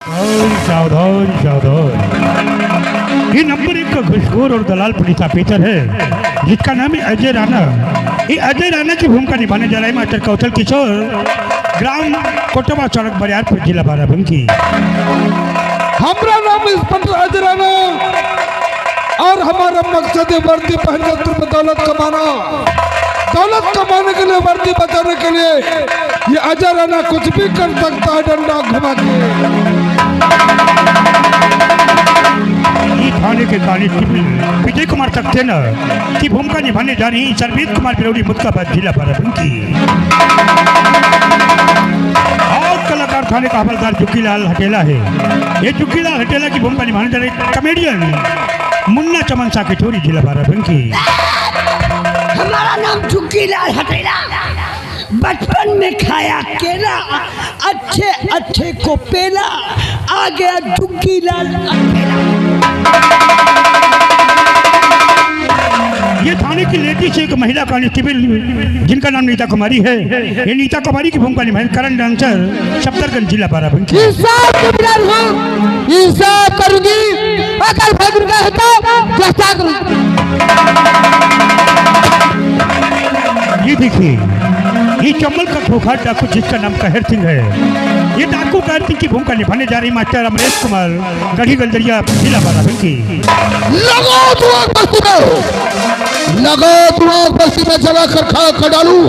सावधान सावधान। ये नंबर 1 का घुसखोर और दलाल पुलिस ऑफिसर है जिसका नाम है अजय राणा। ये अजय राणा की भूमिका निभाने जा रहा है मास्टर कौशल किशोर, ग्राम कोटवा सड़क बरियारपुर, जिला बाराबंकी। हमारा नाम इंस्पेक्टर अजय राणा और हमारा मकसद है वर्दी पहनकर तुम दौलत कमाना। दौलत कमाने के लिए, वर्दी बचाने के लिए ये अजय राणा कुछ भी कर सकता है, डंडा घुमा के। थाने के कांस्टेबल विजय कुमार सक्सेना की भूमिका निभाने जा रही सरबीर कुमार बिरौली, मुस्काबाद, जिला बाराबंकी। और कलाकार थाने का हवलदार जुक्कीलाल हटेला है। ये जुक्कीलाल हटेला की भूमिका निभाने जा रहे कॉमेडियन मुन्ना चमन सा की चोरी, जिला बाराबंकी। हमारा नाम जुक्कीलाल हटेला, बचपन में खाया केला, अच्छे अच्छे को पेला, आ गया जुक्कीलाल हटेला। ये थाने की लेडी से एक महिला कांस्टेबल जिनका नाम नीता कुमारी है। ये नीता कुमारी की भूमिका निभाए करण डांसर, सफदरगंज, जिला बाराबंकी। हिसाब करूंगी, अगर भगुन है तो क्या करूंगी। ये देखिए, ये चंबल का खोखा डाकू जिसका नाम कहर सिंह है। ये डाकू कहर सिंह की भूमिका निभाने जा रही मास्टर अमरेश कुमार, गढ़ी गंजरिया, जिला बाराबंकी। लगाओ तुम बस्ती में, लगाओ तुम बस्ती में, जला कर खा डालू,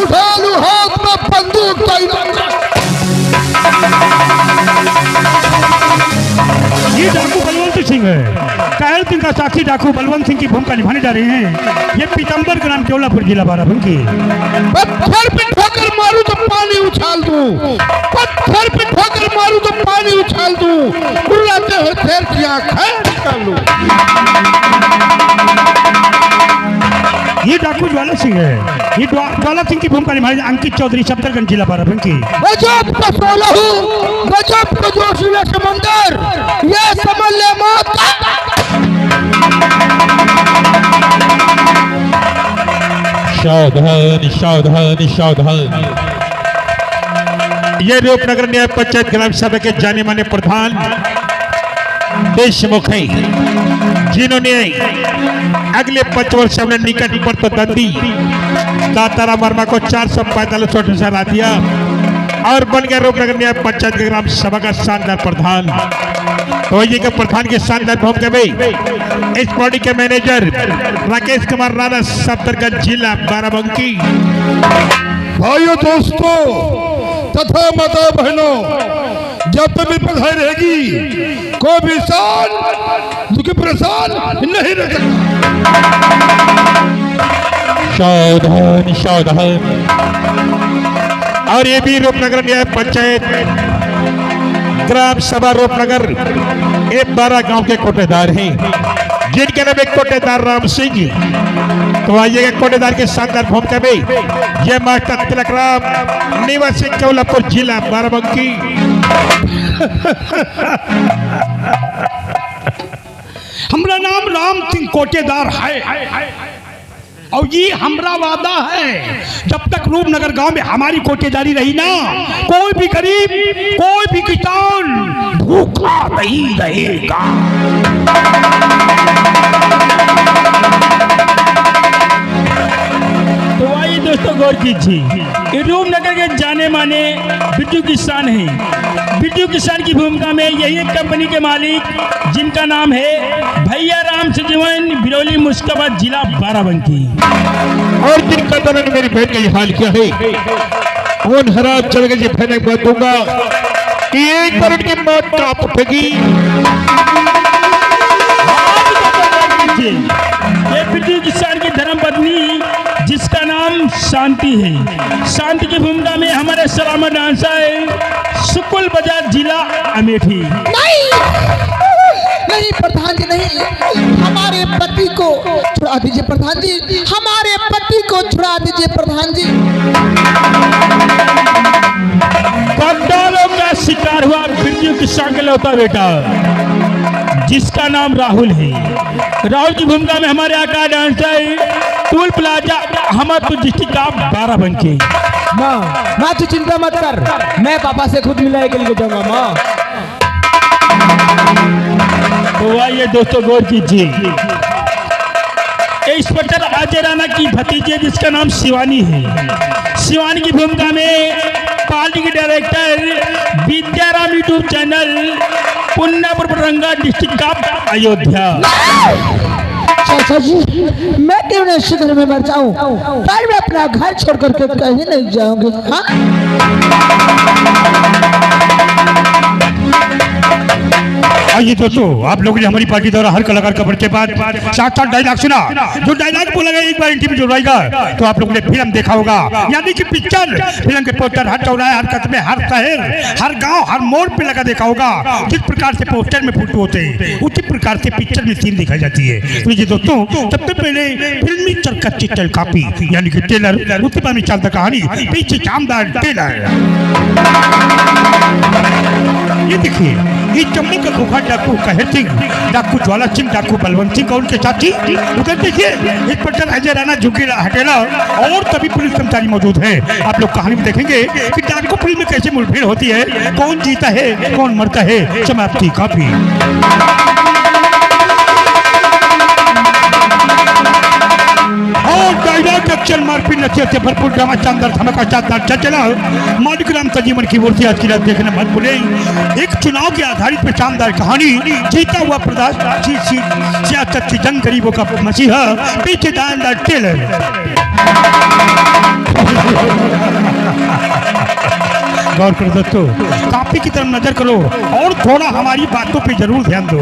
उठा लू हाथ में बंदूक। ये डाकू बलवंत सिंह है। कहर सिंह का साथी डाकू बलवंत सिंह की भूमिका निभाने जा रहे हैं। ये पीतम्बर ग्राम, केवलापुर, जिला बाराबंकी। पत्थर पे ठोकर मारू तो पानी उछाल दूं, पत्थर पे ठोकर मारू तो पानी उछाल दूं, बुलाते हो शेर की आंखें निकाल लूं। ये डाकू ज्वाला सिंह है। ये ज्वाला सिंह की भूमिका निभाने अंकित चौधरी, सफदरगंज, जिला बाराबंकी। गजब का सोला हूँ, गजब का जोशीला समंदर, ये समझ ले मौत। सावधान सावधान सावधान। ये रूपनगर न्याय पंचायत ग्राम सभा के जाने माने प्रधान देशमुख हैं, जिन्होंने अगले 5 वर्ष में निकट प्रतिद्वंदी दाताराम वर्मा को 445 वोटों से हरा दिया और बन गया रूपनगर न्याय पंचायत के ग्राम सभा का शानदार प्रधान। तो ये के प्रधान के शानदार भूमिका में इस बॉडी के मैनेजर राकेश कुमार राणा, सफदरगंज, जिला बाराबंकी। भाइयों, दोस्तों तथा माता बहनों, जब तक भी पढ़ाई रहेगी कोई भी इंसान दुखी परेशान नहीं रह सकता। सावधान सावधान। और ये भी रूपनगर न्याय पंचायत ग्राम सभा रूपनगर 12 गांव के कोटेदार हैं, जिनके नाम एक कोटेदार राम सिंह। तो आइएगा कोटेदार के शानदार भूमिका में ये मास्टर तिलक राम, निवासी केवलापुर, जिला बाराबंकी। हमारा नाम राम सिंह कोटेदार है और ये हमारा वादा है, जब तक रूपनगर गांव में हमारी कोटेदारी रही ना, कोई भी गरीब, कोई भी किसान भूखा नहीं रहेगा। तो आइए दोस्तों, गौर कीजिए, रूपनगर के जाने माने बिट्टू किसान हैं। बिट्टू किसान की भूमिका में यही एक कंपनी के मालिक जिनका नाम है भैया राम सजीवन, बिरौली, मुस्काबाद, जिला बाराबंकी। और जिनका दौरान मेरी बहन का ये हाल किया है, उन हराम चढ़ के बहन बात दूंगा कि एक बार उनकी मौत कांप उठेगी। ये बिट्टू किसान की धर्मपत्नी जिसका नाम शांति है। शांति की भूमिका में हमारे सलामत डांसर है सुकुल बाजार, जिला अमेठी। नहीं प्रधान जी, नहीं, हमारे पति को छुड़ा दीजिए प्रधान जी, हमारे पति को छुड़ा दीजिए प्रधान जी। कंडालों का शिकार हुआ बिट्टू किसान का लौता बेटा जिसका नाम राहुल है। राहुल की भूमिका में हमारे आका डांसर है toll plaza, Ahmadpur district of Barabanki. माँ तू चिंता मत कर, मैं पापा से खुद मिलाए के लिए जाऊंगा। माँ तो आइए दोस्तों गौर कीजिए, इंस्पेक्टर अजय राणा की भतीजे जिसका नाम शिवानी है, शिवानी की भूमिका में पार्टी के director Vidyaram YouTube channel Punnapur Baranga district of Ayodhya. चाचा जी, मैं क्यों नहीं शिकर में मर जाऊं, पर मैं अपना घर छोड़ करके कहीं नहीं जाऊंगी। हाँ आइए दोस्तों, आप लोगों ने हमारी पार्टी द्वारा हर कलाकार का परिचय बाद साथ साथ डायलॉग सुना। जो डायलॉग बोला गया एक बार इंटरव्यू जुड़वाएगा, तो आप लोगों ने फिल्म देखा होगा, यानी कि पिक्चर फिल्म के पोस्टर हर चौराहे, हर कस्बे, हर शहर, हर गांव, हर मोड़ पे लगा देखा होगा। जिस प्रकार से पोस्टर में फोटो होते हैं उसी प्रकार से पिक्चर में सीन दिखाई जाती है। तो ये दोस्तों, सबसे पहले फिल्मी चरका चिट्ठल कापी यानी कि टेलर, उसके बाद में चलता कहानी, पीछे शानदार टेलर। ये देखिए, ये जम्मू का खोखा डाकू कहर सिंह, डाकू ज्वाला सिंह, डाकू बलवंत सिंह और उनके साथी। उधर देखिए इंस्पेक्टर अजय राणा, झुग्गी हटेला और सभी पुलिस कर्मचारी मौजूद हैं। आप लोग कहानी में देखेंगे कि डाकू पुलिस में कैसे मुठभेड़ होती है, कौन जीता है कौन मरता है। समाप्ति काफी। और डायलॉग एक्शन मारपीट नशे से भरपूर ड्रामा शानदार धमाका शानदार चला। मालिक राम सजीवन की ओर से आज की रात देखने मत भूले। एक चुनाव के आधारित पे शानदार कहानी, जीता हुआ प्रदेश सियासत की जंग, गरीबों का मसीहा, पीछे शानदार टेलर। गौर करो दोस्तों, कापी की तरफ नजर करो और थोड़ा हमारी बातों पे जरूर ध्यान दो।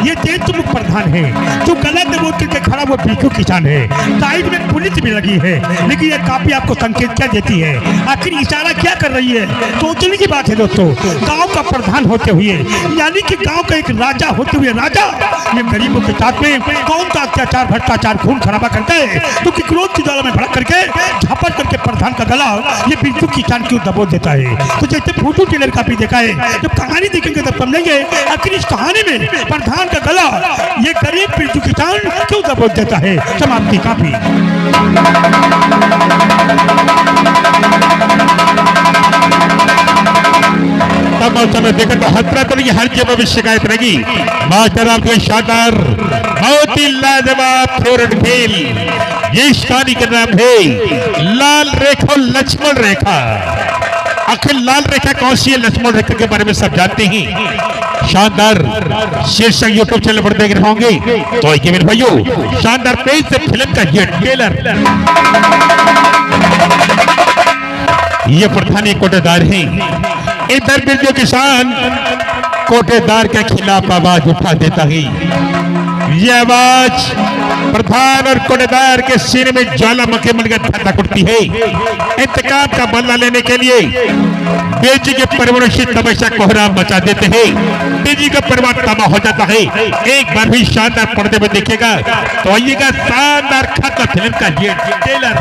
ये देश मुख प्रधान है, जो गलत वोट करके खड़ा वो पीछू किसान है, साइड में पुलिस भी लगी है, लेकिन ये कापी आपको संकेत क्या देती है, आखिर इशारा क्या कर रही है, सोचने की बात है दोस्तों। गाँव का प्रधान होते हुए, यानी कि गाँव का एक राजा होते हुए राजा, ये गरीबों के साथ में कौन सा अत्याचार, भ्रष्टाचार, खून खराबा करता है, तो कि क्रोध की ज्वाला में भड़क करके झपट करके प्रधान का गला ये पीछू किसान क्यों दबोच देता है। तो जैसे फोटो टेलर कापी देखा है, जब कहानी देखेंगे तब समझेंगे आखिर इस कहानी में प्रधान का गला ये गरीब पीछू किसान क्यों दबोच देता है। समाप्ति कापी। तब समय देखकर तो हतरा करेगी, हर जगह में शिकायत रहेगी। मास्टर आपके शानदार, बहुत ही लाजवाब फेवरेट खेल, ये इस कहानी का नाम है लाल रेखा लक्ष्मण रेखा। आखिर लाल रेखा कौन सी है, लक्ष्मण रेखा के बारे में सब जानते हैं। शानदार शीर्षक यूट्यूब चैनल पर देख रहे होंगे, तो आइए मेरे भाइयों, शानदार पेज से फिल्म का ये ट्रेलर। ये प्रधानी कोटेदार हैं, इधर भी जो किसान कोटेदार के खिलाफ आवाज उठा देता है। ये आवाज प्रधान और कोटेदार के सीने में ज्वालामुखी बनकर धधक उठती है। इंतकाम का बदला लेने के लिए बेजी के परिवार से तमाशा कोहराम मचा देते हैं। बेजी का परिवार तबाह हो जाता है। एक बार भी शानदार पर्दे में देखेगा तो आइएगा शानदार खाता फिल्म का ये ट्रेलर।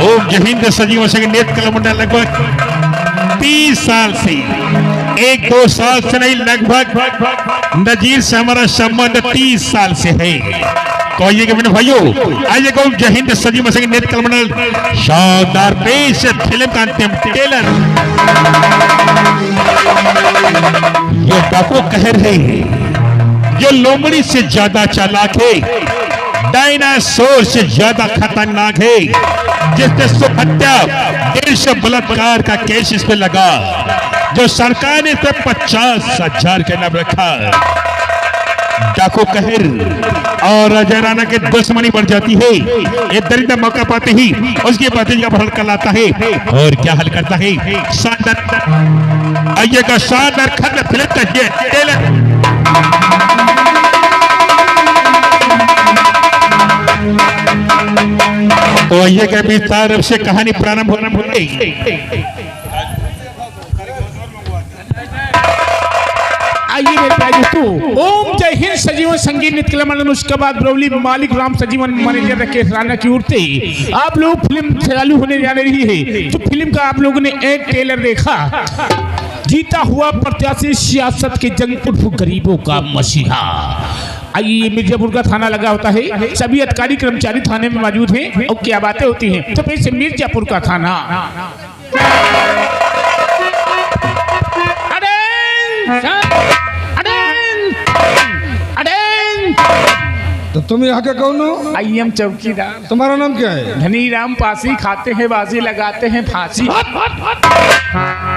ओम जय हिंद सजीवों से नेत्र कलमुंडा लगभग 30 साल से, 1-2 साल से नहीं, लगभग नजीर से हमारा संबंध 30 साल से है। कहिएगा मेरे भाइयों, आइएगा ओम जय हिंद सजीवों से नेत्र कलमुंडा शानदार पेश फिल्म का अंतिम ट्रेलर। ये डाकू कहर है, जो लोमड़ी से ज्यादा चालाक है, डायनासोर से ज्यादा खतरनाक है, जिसने सुहत्या, देश बलात्कार का केस इस पे लगा, जो सरकार ने इसे 50,000 का नाम रखा। डाकू कहर और अजय राणा के दुश्मनी बढ़ जाती है। ये दरिंदा मौका पाते ही उसकी भतीजी का हल कर लाता है, और क्या हल करता है। शानदार आइएगा, शानदार खतरा फिल्म का ये ट्रेलर। तो आइए के विस्तार से कहानी प्रारंभ होना भूल। आइए मेरे प्यारे दोस्तों, ओम जय हिंद सजीवन संगीत नृत्य कला मंडल मुश्काबाद बरौली मालिक राम सजीवन मैनेजर राकेश राणा की ओर से आप लोग फिल्म चालू होने जा रही है। तो फिल्म का आप लोगों ने एक ट्रेलर देखा, जीता हुआ प्रत्याशी सियासत के जंग उर्फ गरीबों का मसीहा। आइए, मिर्जापुर का थाना लगा होता है, सभी अधिकारी कर्मचारी थाने में मौजूद हैं और क्या बातें होती हैं। तो फिर से मिर्जापुर का थाना तो तुम यहाँ के कौन हो? आई एम चौकीदार। तुम्हारा नाम क्या है? धनी राम पासी, खाते हैं बाजी, लगाते हैं फांसी।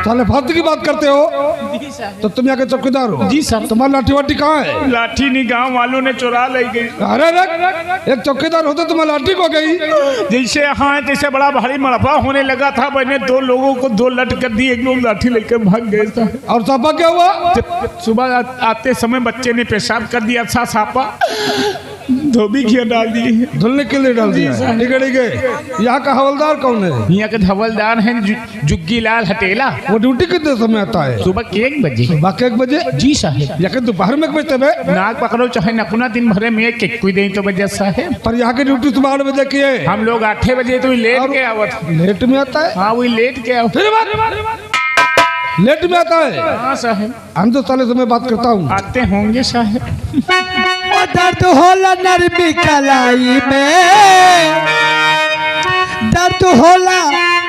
साले फालतू की बात करते हो? तो तुम यहाँ के चौकीदार हो? जी सर। तुम्हारी लाठी वाठी कहाँ है? लाठी नहीं, गांव वालों ने चुरा ले गई। अरे रे, एक चौकीदार होता तुम्हारी लाठी को गई। जैसे यहाँ जैसे बड़ा भारी मड़फा होने लगा था, मैंने 2 लोगों को 2 लट कर दी, एक लोग लाठी लेकर भाग गए था। और सापा क्या हुआ? जब सुबह आते समय बच्चे ने पेशाब कर दिया था, सापा धोबी घिया डाल दिए, धुलने के लिए डाल दिया। ठीक है, ठीक है। यहाँ का हवलदार कौन है? यहाँ के हवलदार हैं जुग्गी लाल हटेला। वो ड्यूटी कितने समय आता है? सुबह के 1 बजे। बाकी 1 बजे? जी साहब। या के दोपहर में 1 बजे बे? नाक पकड़ो चाहे नकुना, दिन भरे में एक कोई दे तो बजे साहब। पर यहाँ की ड्यूटी सुबह 8 बजे की है। हम लोग 8 बजे तो लेट के आवत। लेट में आता है? हाँ वही लेट के आओ। फिर बात लेट में आता है? हाँ साहब। हम तो साले समय बात करता हूँ। आते होंगे साहब। दर्द होला नरमी कलाई में, दर्द होला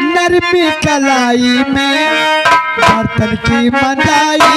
नरमी कलाई में, बर्तन की मंदाई